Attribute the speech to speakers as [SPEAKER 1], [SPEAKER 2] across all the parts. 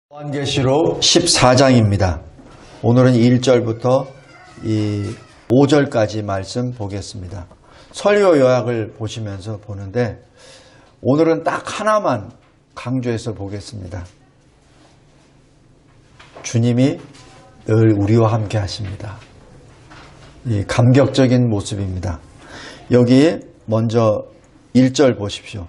[SPEAKER 1] 요한계시록 14장입니다. 오늘은 1절부터 5절까지 말씀 보겠습니다. 설교 요약을 보시면서 보는데 오늘은 딱 하나만 강조해서 보겠습니다. 주님이 늘 우리와 함께 하십니다. 이 감격적인 모습입니다. 여기 먼저 1절 보십시오.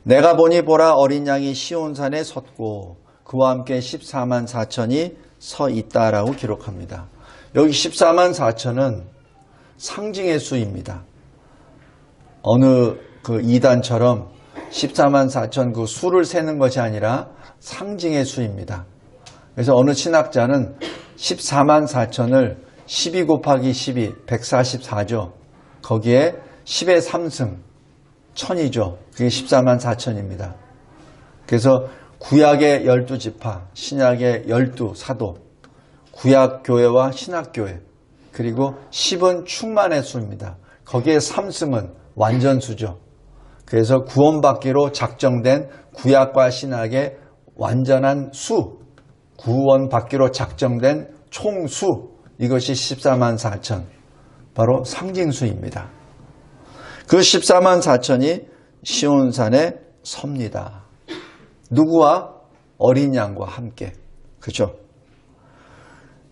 [SPEAKER 1] 내가 보니 보라 어린 양이 시온산에 섰고 그와 함께 14만 4천이 서 있다라고 기록합니다. 여기 14만 4천은 상징의 수입니다. 어느 그 이단처럼 14만 4천 그 수를 세는 것이 아니라 상징의 수입니다. 그래서 어느 신학자는 14만 4천을 12 곱하기 12, 144죠. 거기에 10의 3승, 1000이죠. 그게 14만 4천입니다. 그래서 구약의 12지파, 신약의 12사도, 구약교회와 신학교회, 그리고 10은 충만의 수입니다. 거기에 3승은 완전수죠. 그래서 구원받기로 작정된 구약과 신약의 완전한 수, 구원받기로 작정된 총수, 이것이 14만 4천, 바로 상징수입니다. 그 14만 4천이 시온산에 섭니다. 누구와? 어린 양과 함께. 그죠?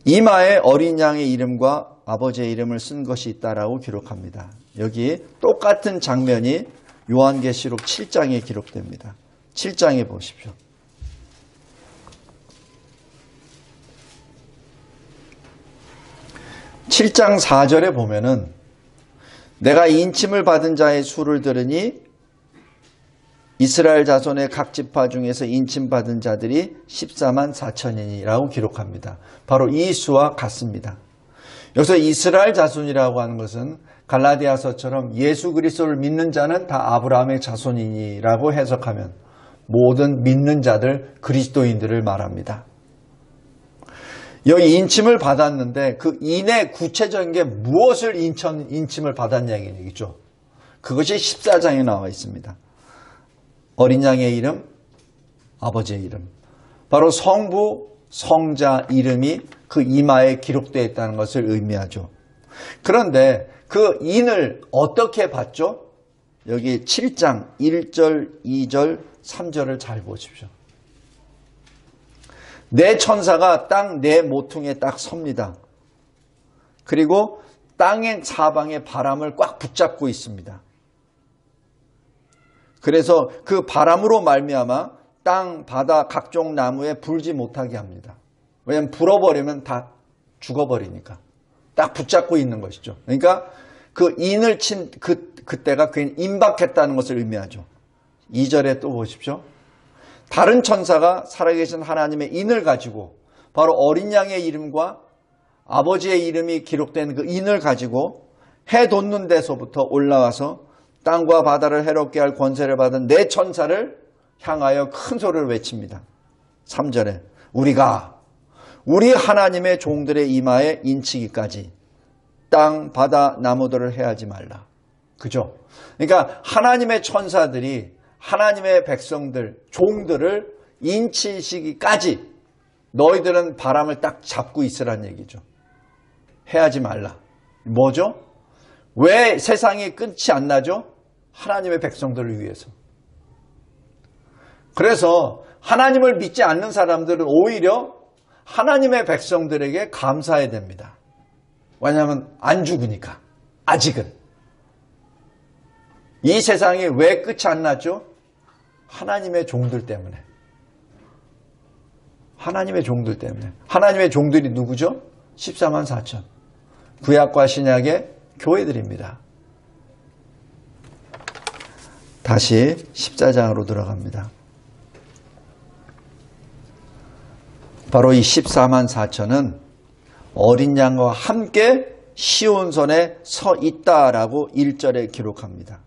[SPEAKER 1] 이마에 어린 양의 이름과 아버지의 이름을 쓴 것이 있다라고 기록합니다. 여기 똑같은 장면이 요한계시록 7장에 기록됩니다. 7장에 보십시오. 7장 4절에 보면은 내가 인침을 받은 자의 수를 들으니 이스라엘 자손의 각 지파 중에서 인침받은 자들이 14만 4천이라고 기록합니다. 바로 이 수와 같습니다. 여기서 이스라엘 자손이라고 하는 것은 갈라디아서처럼 예수 그리스도를 믿는 자는 다 아브라함의 자손이니라고 해석하면 모든 믿는 자들 그리스도인들을 말합니다. 여기 인침을 받았는데 그 인의 구체적인 게 무엇을 인침을 받았냐는 얘기죠. 그것이 14장에 나와 있습니다. 어린 양의 이름, 아버지의 이름. 바로 성부, 성자 이름이 그 이마에 기록되어 있다는 것을 의미하죠. 그런데 그 인을 어떻게 받죠? 여기 7장 1절, 2절, 3절을 잘 보십시오. 내 천사가 땅 내 모퉁이에 딱 섭니다. 그리고 땅의 사방에 바람을 꽉 붙잡고 있습니다. 그래서 그 바람으로 말미암아 땅, 바다, 각종 나무에 불지 못하게 합니다. 왜냐하면 불어버리면 다 죽어버리니까. 딱 붙잡고 있는 것이죠. 그러니까 그 인을 친 그때가 괜히 임박했다는 것을 의미하죠. 2절에 또 보십시오. 다른 천사가 살아계신 하나님의 인을 가지고 바로 어린 양의 이름과 아버지의 이름이 기록된 그 인을 가지고 해 돋는 데서부터 올라와서 땅과 바다를 해롭게 할 권세를 받은 네 천사를 향하여 큰 소리를 외칩니다. 3절에 우리가 우리 하나님의 종들의 이마에 인치기까지 땅, 바다, 나무들을 해하지 말라. 그죠? 그러니까 하나님의 천사들이 하나님의 백성들, 종들을 인치시기까지 너희들은 바람을 딱 잡고 있으란 얘기죠. 해하지 말라. 뭐죠? 왜 세상이 끝이 안 나죠? 하나님의 백성들을 위해서. 그래서 하나님을 믿지 않는 사람들은 오히려 하나님의 백성들에게 감사해야 됩니다. 왜냐하면 안 죽으니까. 아직은. 이 세상이 왜 끝이 안 나죠? 하나님의 종들 때문에. 하나님의 종들 때문에. 하나님의 종들이 누구죠? 14만 4천. 구약과 신약의 교회들입니다. 다시 14장으로 들어갑니다. 바로 이 14만 4천은 어린 양과 함께 시온산에 서 있다라고 1절에 기록합니다.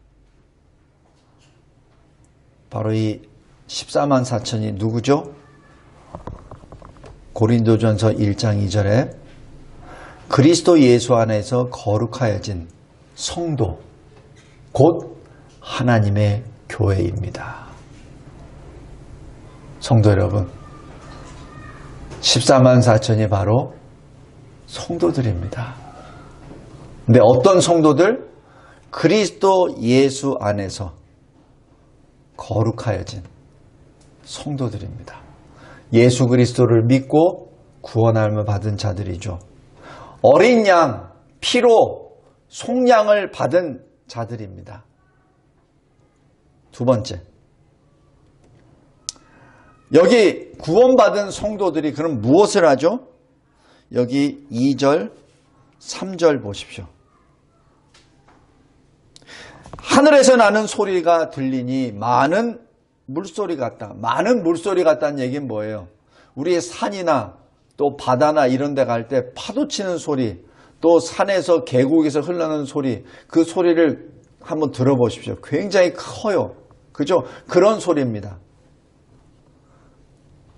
[SPEAKER 1] 바로 이 14만 4천이 누구죠? 고린도전서 1장 2절에 그리스도 예수 안에서 거룩하여진 성도, 곧 하나님의 교회입니다. 성도 여러분, 14만 4천이 바로 성도들입니다. 근데 어떤 성도들? 그리스도 예수 안에서 거룩하여진 성도들입니다. 예수 그리스도를 믿고 구원함을 받은 자들이죠. 어린 양 피로 속량을 받은 자들입니다. 두 번째, 여기 구원받은 성도들이 그럼 무엇을 하죠? 여기 2절, 3절 보십시오. 하늘에서 나는 소리가 들리니 많은 물소리 같다. 많은 물소리 같다는 얘기는 뭐예요? 우리 산이나 또 바다나 이런 데 갈 때 파도 치는 소리, 또 산에서 계곡에서 흘러나오는 소리, 그 소리를 한번 들어보십시오. 굉장히 커요. 그죠? 그런 소리입니다.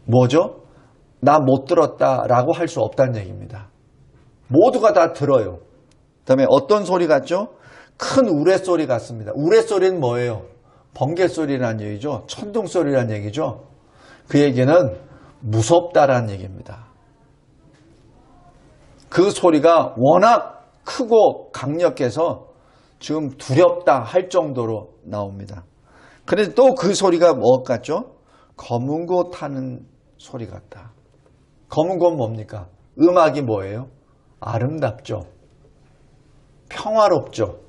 [SPEAKER 1] 뭐죠? 나 못 들었다라고 할 수 없다는 얘기입니다. 모두가 다 들어요. 그 다음에 어떤 소리 같죠? 큰 우레소리 같습니다. 우레소리는 뭐예요? 번개소리라는 얘기죠. 천둥소리라는 얘기죠. 그 얘기는 무섭다라는 얘기입니다. 그 소리가 워낙 크고 강력해서 지금 두렵다 할 정도로 나옵니다. 그런데 또 그 소리가 뭐 같죠? 검은 고 타는 소리 같다. 검은 건 뭡니까? 음악이 뭐예요? 아름답죠. 평화롭죠.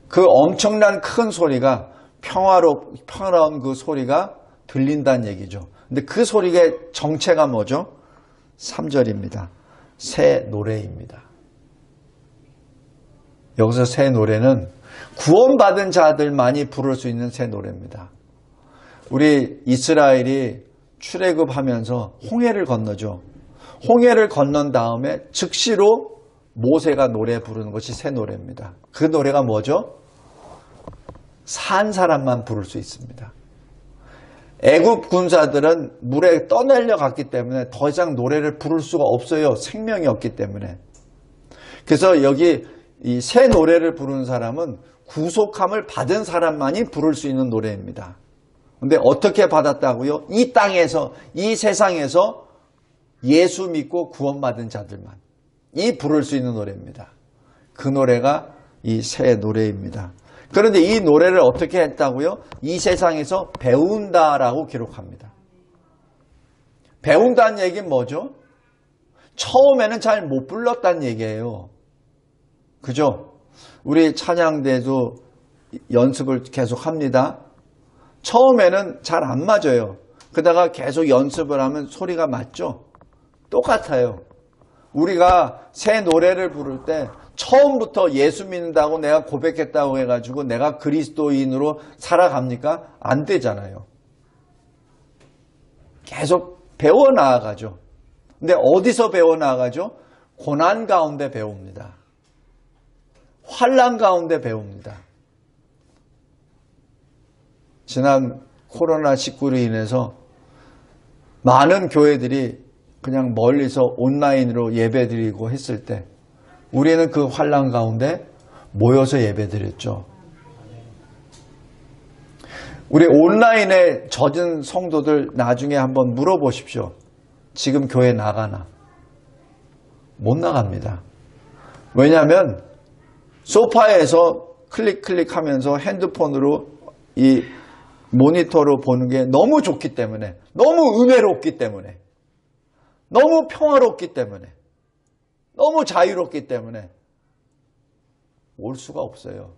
[SPEAKER 1] 그 엄청난 큰 소리가 평화로운 그 소리가 들린다는 얘기죠. 근데 그 소리의 정체가 뭐죠? 3절입니다. 새 노래입니다. 여기서 새 노래는 구원받은 자들만이 부를 수 있는 새 노래입니다. 우리 이스라엘이 출애굽하면서 홍해를 건너죠. 홍해를 건넌 다음에 즉시로 모세가 노래 부르는 것이 새 노래입니다. 그 노래가 뭐죠? 산 사람만 부를 수 있습니다. 애굽 군사들은 물에 떠내려 갔기 때문에 더 이상 노래를 부를 수가 없어요. 생명이 없기 때문에. 그래서 여기 이 새 노래를 부르는 사람은 구속함을 받은 사람만이 부를 수 있는 노래입니다. 근데 어떻게 받았다고요? 이 땅에서, 이 세상에서 예수 믿고 구원받은 자들만 이 부를 수 있는 노래입니다. 그 노래가 이 새 노래입니다. 그런데 이 노래를 어떻게 했다고요? 이 세상에서 배운다라고 기록합니다. 배운다는 얘기는 뭐죠? 처음에는 잘 못 불렀다는 얘기예요. 그죠? 우리 찬양대도 연습을 계속 합니다. 처음에는 잘 안 맞아요. 그러다가 계속 연습을 하면 소리가 맞죠? 똑같아요. 우리가 새 노래를 부를 때 처음부터 예수 믿는다고 내가 고백했다고 해가지고 내가 그리스도인으로 살아갑니까? 안 되잖아요. 계속 배워나가죠. 근데 어디서 배워나가죠? 고난 가운데 배웁니다. 환난 가운데 배웁니다. 지난 코로나19로 인해서 많은 교회들이 그냥 멀리서 온라인으로 예배드리고 했을 때 우리는 그 환난 가운데 모여서 예배드렸죠. 우리 온라인에 젖은 성도들 나중에 한번 물어보십시오. 지금 교회 나가나? 못 나갑니다. 왜냐하면 소파에서 클릭하면서 핸드폰으로 이 모니터로 보는 게 너무 좋기 때문에, 너무 은혜롭기 때문에, 너무 평화롭기 때문에, 너무 자유롭기 때문에 올 수가 없어요.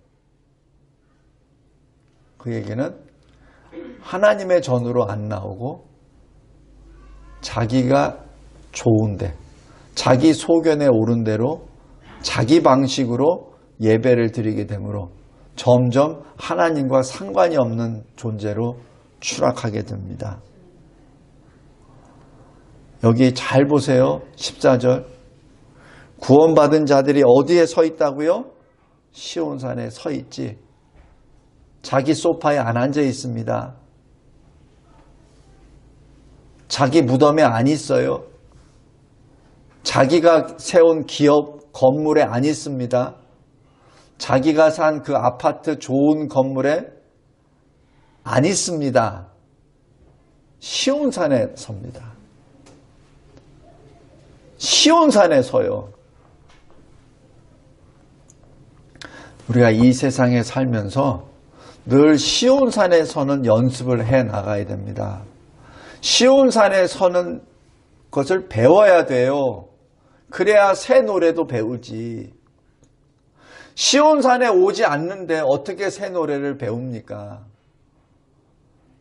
[SPEAKER 1] 그 얘기는 하나님의 전으로 안 나오고 자기가 좋은데, 자기 소견에 오른 대로 자기 방식으로 예배를 드리게 되므로 점점 하나님과 상관이 없는 존재로 추락하게 됩니다. 여기 잘 보세요. 14절. 구원받은 자들이 어디에 서 있다고요? 시온산에 서 있지. 자기 소파에 안 앉아 있습니다. 자기 무덤에 안 있어요. 자기가 세운 기업 건물에 안 있습니다. 자기가 산 그 아파트 좋은 건물에 안 있습니다. 시온산에 섭니다. 시온산에 서요. 우리가 이 세상에 살면서 늘 시온산에 서는 연습을 해 나가야 됩니다. 시온산에 서는 것을 배워야 돼요. 그래야 새 노래도 배우지. 시온산에 오지 않는데 어떻게 새 노래를 배웁니까?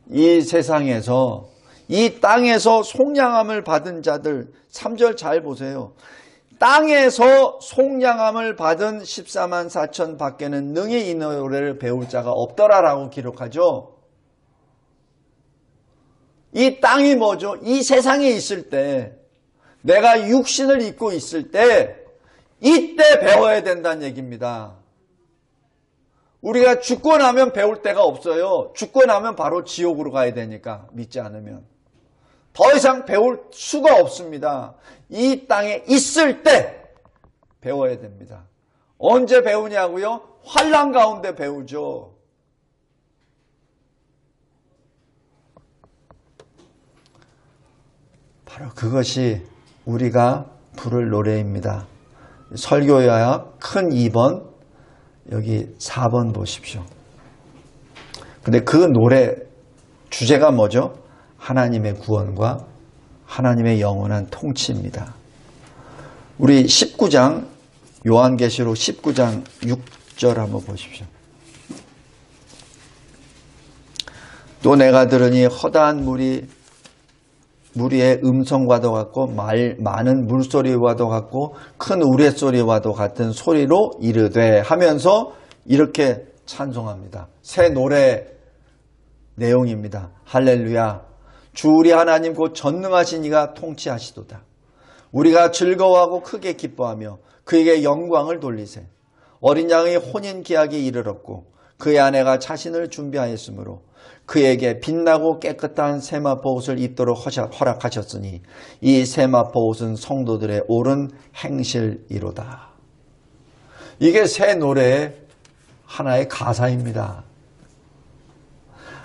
[SPEAKER 1] 이 세상에서, 이 땅에서 속량함을 받은 자들, 3절 잘 보세요. 땅에서 속량함을 받은 14만 4천 밖에는 능히 이 노래를 배울 자가 없더라라고 기록하죠. 이 땅이 뭐죠? 이 세상에 있을 때, 내가 육신을 입고 있을 때, 이때 배워야 된다는 얘기입니다. 우리가 죽고 나면 배울 데가 없어요. 죽고 나면 바로 지옥으로 가야 되니까, 믿지 않으면. 더 이상 배울 수가 없습니다. 이 땅에 있을 때 배워야 됩니다. 언제 배우냐고요? 환난 가운데 배우죠. 바로 그것이 우리가 부를 노래입니다. 설교야 큰 2번, 여기 4번 보십시오. 근데 그 노래 주제가 뭐죠? 하나님의 구원과 하나님의 영원한 통치입니다. 우리 19장, 요한계시록 19장 6절 한번 보십시오. 또 내가 들으니 허다한 무리의 음성과도 같고 많은 물소리와도 같고 큰 우레소리와도 같은 소리로 이르되 하면서 이렇게 찬송합니다. 새 노래 내용입니다. 할렐루야. 주 우리 하나님 곧 전능하신 이가 통치하시도다. 우리가 즐거워하고 크게 기뻐하며 그에게 영광을 돌리세. 어린 양의 혼인 기약이 이르렀고 그의 아내가 자신을 준비하였으므로 그에게 빛나고 깨끗한 세마포 옷을 입도록 허락하셨으니 이 세마포 옷은 성도들의 옳은 행실이로다. 이게 새 노래의 하나의 가사입니다.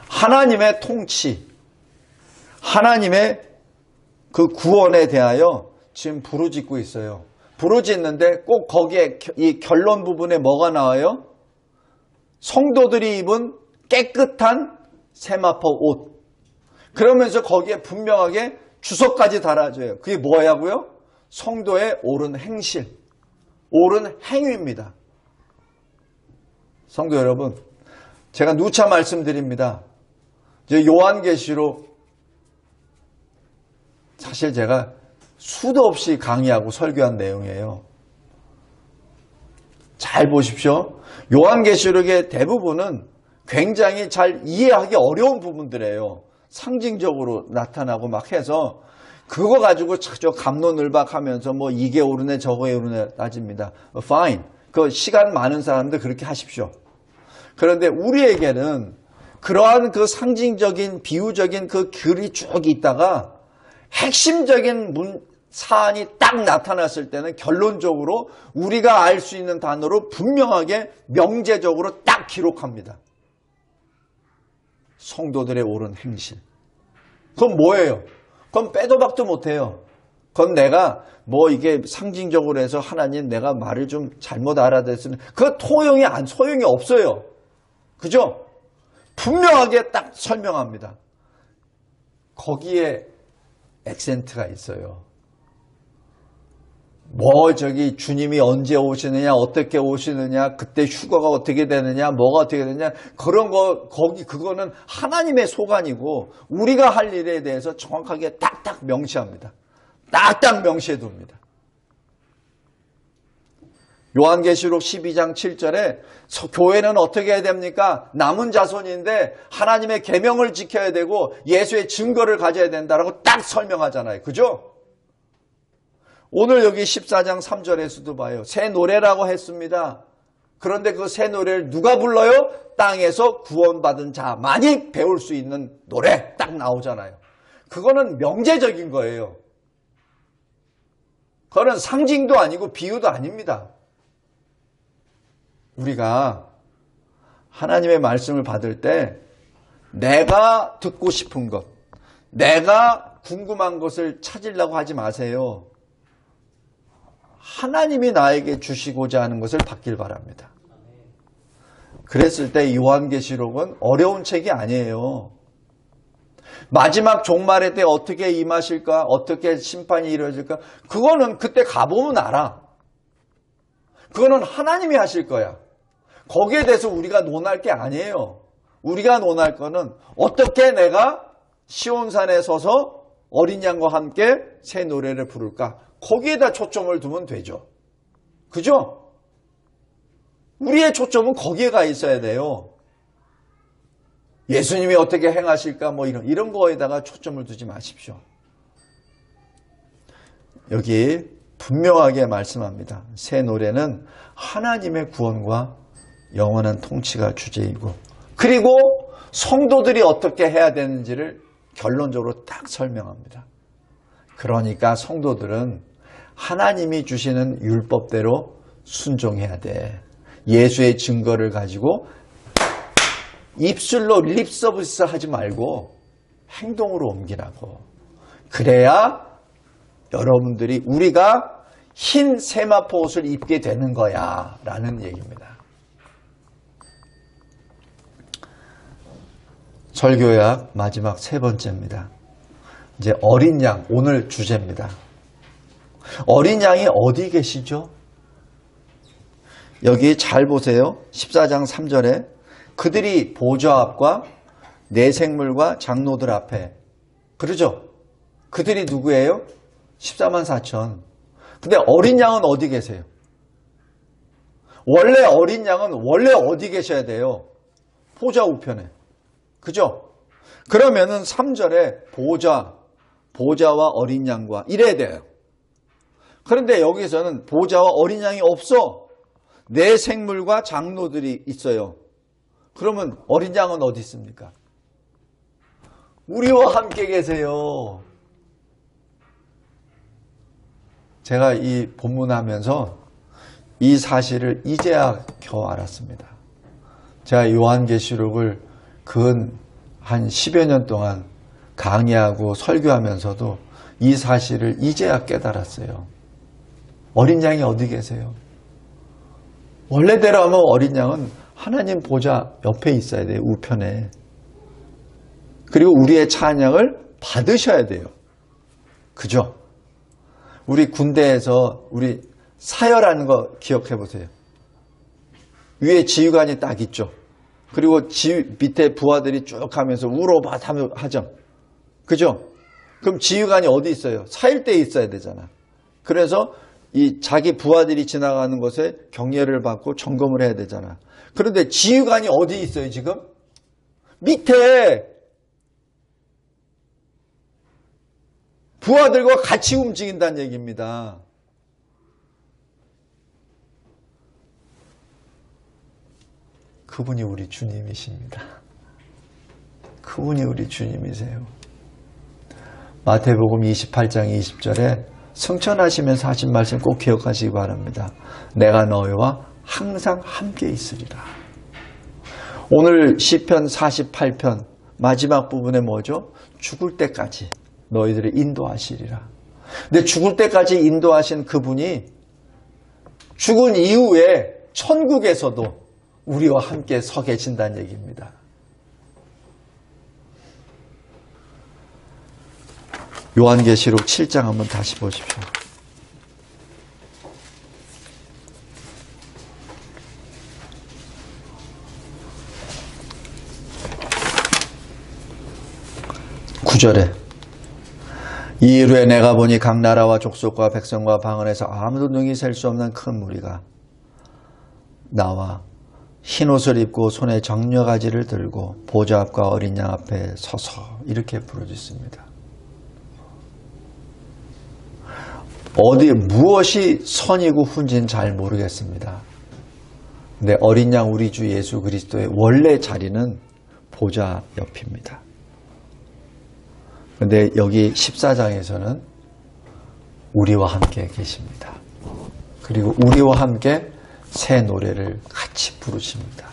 [SPEAKER 1] 하나님의 통치, 하나님의 그 구원에 대하여 지금 부르짖고 있어요. 부르짖는데 꼭 거기에 이 결론 부분에 뭐가 나와요? 성도들이 입은 깨끗한 세마포 옷. 그러면서 거기에 분명하게 주석까지 달아줘요. 그게 뭐냐고요? 성도의 옳은 행실, 옳은 행위입니다. 성도 여러분, 제가 누차 말씀드립니다. 요한계시록 사실 제가 수도 없이 강의하고 설교한 내용이에요. 잘 보십시오. 요한계시록의 대부분은 굉장히 잘 이해하기 어려운 부분들이에요. 상징적으로 나타나고 막 해서 그거 가지고 저 갑론을박하면서 뭐 이게 옳으네 저거에 옳으네 따집니다. Fine. 그 시간 많은 사람들 그렇게 하십시오. 그런데 우리에게는 그러한 그 상징적인 비유적인 그 글이 쭉 있다가 핵심적인 사안이 딱 나타났을 때는 결론적으로 우리가 알 수 있는 단어로 분명하게 명제적으로 딱 기록합니다. 성도들의 옳은 행실. 그건 뭐예요? 그건 빼도 박도 못해요. 그건 내가 뭐 이게 상징적으로 해서 하나님 내가 말을 좀 잘못 알아듣으면 그 소용이 없어요. 그죠? 분명하게 딱 설명합니다. 거기에 액센트가 있어요. 뭐 주님이 언제 오시느냐, 어떻게 오시느냐, 그때 휴가가 어떻게 되느냐, 뭐가 어떻게 되느냐, 그런 거 그거는 하나님의 소관이고 우리가 할 일에 대해서 정확하게 딱딱 명시합니다. 딱딱 명시해 둡니다. 요한계시록 12장 7절에 교회는 어떻게 해야 됩니까? 남은 자손인데 하나님의 계명을 지켜야 되고 예수의 증거를 가져야 된다라고 딱 설명하잖아요. 그죠? 오늘 여기 14장 3절에서도 봐요. 새 노래라고 했습니다. 그런데 그 새 노래를 누가 불러요? 땅에서 구원받은 자만이 배울 수 있는 노래 딱 나오잖아요. 그거는 명제적인 거예요. 그거는 상징도 아니고 비유도 아닙니다. 우리가 하나님의 말씀을 받을 때 내가 듣고 싶은 것, 내가 궁금한 것을 찾으려고 하지 마세요. 하나님이 나에게 주시고자 하는 것을 받길 바랍니다. 그랬을 때 요한계시록은 어려운 책이 아니에요. 마지막 종말의 때 어떻게 임하실까? 어떻게 심판이 이루어질까? 그거는 그때 가보면 알아. 그거는 하나님이 하실 거야. 거기에 대해서 우리가 논할 게 아니에요. 우리가 논할 거는 어떻게 내가 시온산에 서서 어린 양과 함께 새 노래를 부를까? 거기에다 초점을 두면 되죠. 그죠? 우리의 초점은 거기에 가 있어야 돼요. 예수님이 어떻게 행하실까? 뭐 이런 거에다가 초점을 두지 마십시오. 여기 분명하게 말씀합니다. 새 노래는 하나님의 구원과 영원한 통치가 주제이고, 그리고 성도들이 어떻게 해야 되는지를 결론적으로 딱 설명합니다. 그러니까 성도들은 하나님이 주시는 율법대로 순종해야 돼. 예수의 증거를 가지고 입술로 립서비스 하지 말고 행동으로 옮기라고. 그래야 여러분들이 우리가 흰 세마포 옷을 입게 되는 거야 라는 얘기입니다. 설교약 마지막 세 번째입니다. 이제 어린 양, 오늘 주제입니다. 어린 양이 어디 계시죠? 여기 잘 보세요. 14장 3절에 그들이 보좌 앞과 내 생물과 장로들 앞에, 그러죠? 그들이 누구예요? 14만 4천. 근데 어린 양은 어디 계세요? 원래 어린 양은 원래 어디 계셔야 돼요? 보좌 우편에. 그죠? 그러면은 3절에 보좌와 어린 양과 이래야 돼요. 그런데 여기서는 보좌와 어린 양이 없어. 내 생물과 장로들이 있어요. 그러면 어린 양은 어디 있습니까? 우리와 함께 계세요. 제가 이 본문하면서 이 사실을 이제야 겨우 알았습니다. 제가 요한계시록을 근 한 10여 년 동안 강의하고 설교하면서도 이 사실을 이제야 깨달았어요. 어린 양이 어디 계세요? 원래대로 하면 어린 양은 하나님 보좌 옆에 있어야 돼요. 우편에. 그리고 우리의 찬양을 받으셔야 돼요. 그죠? 우리 군대에서 우리 사열하는 거 기억해 보세요. 위에 지휘관이 딱 있죠. 그리고 밑에 부하들이 쭉 하면서 우로바 하죠. 그죠? 그럼 지휘관이 어디 있어요? 사일대에 있어야 되잖아. 그래서 이 자기 부하들이 지나가는 곳에 경례를 받고 점검을 해야 되잖아. 그런데 지휘관이 어디 있어요, 지금? 밑에 부하들과 같이 움직인다는 얘기입니다. 그분이 우리 주님이십니다. 그분이 우리 주님이세요. 마태복음 28장 20절에 승천하시면서 하신 말씀 꼭 기억하시기 바랍니다. 내가 너희와 항상 함께 있으리라. 오늘 시편 48편 마지막 부분에 뭐죠? 죽을 때까지 너희들을 인도하시리라. 근데 죽을 때까지 인도하신 그분이 죽은 이후에 천국에서도 우리와 함께 서 계신다는 얘기입니다. 요한계시록 7장 한번 다시 보십시오. (9절에) 이후에 내가 보니 각 나라와 족속과 백성과 방언에서 아무도 능히 셀 수 없는 큰 무리가 나와 흰옷을 입고 손에 정려가지를 들고 보좌 앞과 어린 양 앞에 서서 이렇게 부르짖습니다. 무엇이 선이고 훈지는 잘 모르겠습니다. 근데 어린 양 우리 주 예수 그리스도의 원래 자리는 보좌 옆입니다. 근데 여기 14장에서는 우리와 함께 계십니다. 그리고 우리와 함께 새 노래를 같이 부르십니다.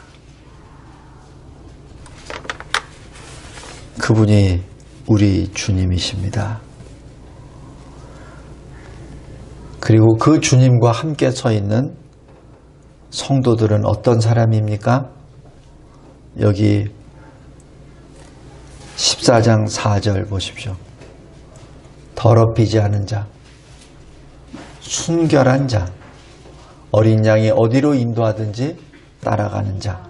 [SPEAKER 1] 그분이 우리 주님이십니다. 그리고 그 주님과 함께 서 있는 성도들은 어떤 사람입니까? 여기 14장 4절 보십시오. 더럽히지 않은 자, 순결한 자, 어린 양이 어디로 인도하든지 따라가는 자,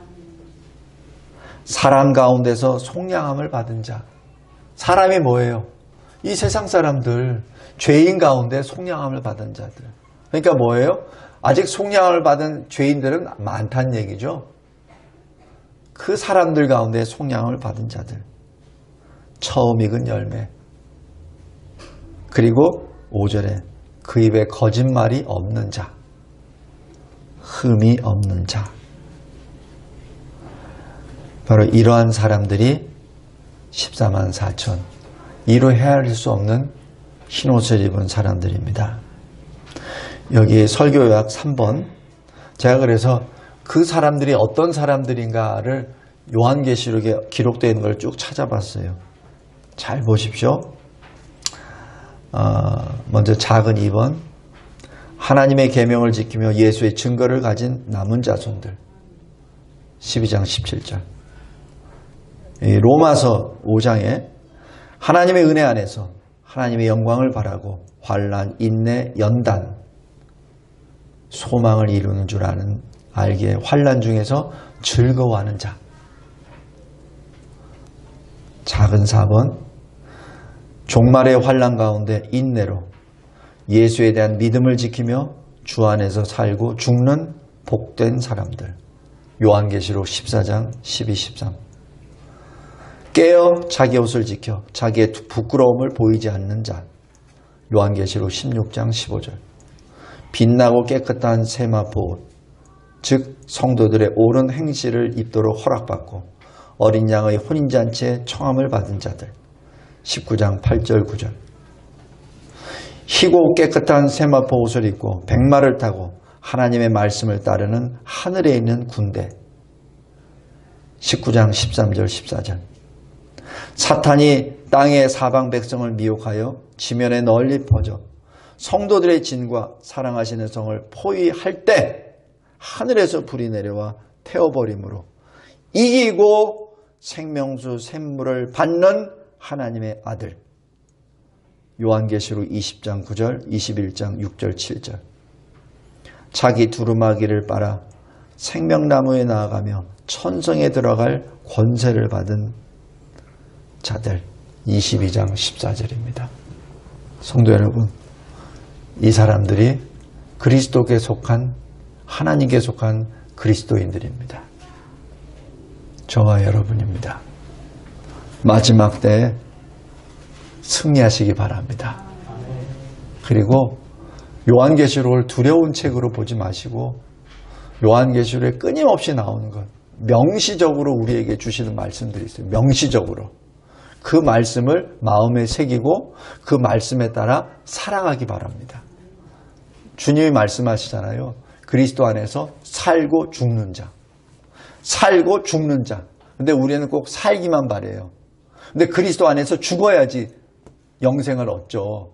[SPEAKER 1] 사람 가운데서 속량함을 받은 자. 사람이 뭐예요? 이 세상 사람들, 죄인 가운데 속량함을 받은 자들. 그러니까 뭐예요? 아직 속량함을 받은 죄인들은 많다는 얘기죠. 그 사람들 가운데 속량함을 받은 자들. 처음 익은 열매. 그리고 5절에 그 입에 거짓말이 없는 자. 흠이 없는 자. 바로 이러한 사람들이 14만 4천. 이로 헤아릴 수 없는 흰옷을 입은 사람들입니다. 여기 설교요약 3번. 제가 그래서 그 사람들이 어떤 사람들인가를 요한계시록에 기록되어 있는 걸 쭉 찾아봤어요. 잘 보십시오. 먼저 작은 2번. 하나님의 계명을 지키며 예수의 증거를 가진 남은 자손들. 12장 17절. 로마서 5장에 하나님의 은혜 안에서 하나님의 영광을 바라고 환난, 인내, 연단, 소망을 이루는 줄 아는 알기에 환난 중에서 즐거워하는 자. 작은 4번. 종말의 환난 가운데 인내로 예수에 대한 믿음을 지키며 주 안에서 살고 죽는 복된 사람들. 요한계시록 14장 12, 13. 깨어 자기 옷을 지켜 자기의 부끄러움을 보이지 않는 자. 요한계시록 16장 15절. 빛나고 깨끗한 세마포 옷, 즉 성도들의 옳은 행실을 입도록 허락받고 어린 양의 혼인잔치에 청함을 받은 자들. 19장 8절 9절. 희고 깨끗한 세마포 옷을 입고 백마를 타고 하나님의 말씀을 따르는 하늘에 있는 군대. 19장 13절 14절. 사탄이 땅의 사방 백성을 미혹하여 지면에 널리 퍼져 성도들의 진과 사랑하시는 성을 포위할 때 하늘에서 불이 내려와 태워버림으로 이기고 생명수 샘물을 받는 하나님의 아들. 요한계시록 20장 9절, 21장 6절 7절. 자기 두루마기를 빨아 생명나무에 나아가며 천성에 들어갈 권세를 받은 자들. 22장 14절입니다. 성도 여러분, 이 사람들이 그리스도께 속한, 하나님께 속한 그리스도인들입니다. 저와 여러분입니다. 마지막 때에 승리하시기 바랍니다. 그리고 요한계시록을 두려운 책으로 보지 마시고 요한계시록에 끊임없이 나오는 것, 명시적으로 우리에게 주시는 말씀들이 있어요. 명시적으로. 그 말씀을 마음에 새기고 그 말씀에 따라 살아가기 바랍니다. 주님이 말씀하시잖아요. 그리스도 안에서 살고 죽는 자. 살고 죽는 자. 근데 우리는 꼭 살기만 바래요. 근데 그리스도 안에서 죽어야지 영생을 얻죠.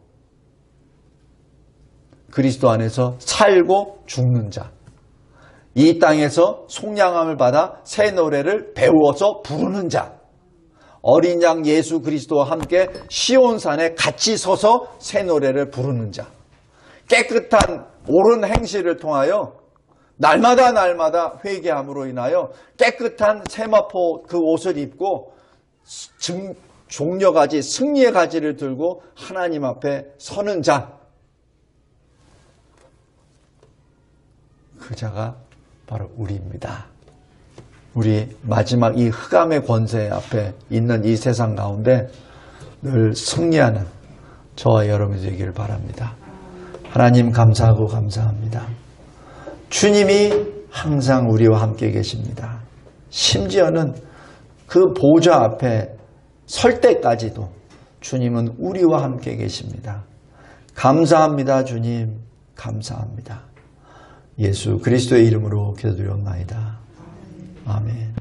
[SPEAKER 1] 그리스도 안에서 살고 죽는 자. 이 땅에서 속량함을 받아 새 노래를 배워서 부르는 자. 어린 양 예수 그리스도와 함께 시온산에 같이 서서 새 노래를 부르는 자. 깨끗한 옳은 행실을 통하여 날마다 회개함으로 인하여 깨끗한 세마포 그 옷을 입고 종려가지, 승리의 가지를 들고 하나님 앞에 서는 자. 그 자가 바로 우리입니다. 우리 마지막 이 흑암의 권세 앞에 있는 이 세상 가운데 늘 승리하는 저와 여러분이 되기를 바랍니다. 하나님 감사하고 감사합니다. 주님이 항상 우리와 함께 계십니다. 심지어는 그 보좌 앞에 설 때까지도 주님은 우리와 함께 계십니다. 감사합니다. 주님 감사합니다. 예수 그리스도의 이름으로 기도드렸나이다. 아멘.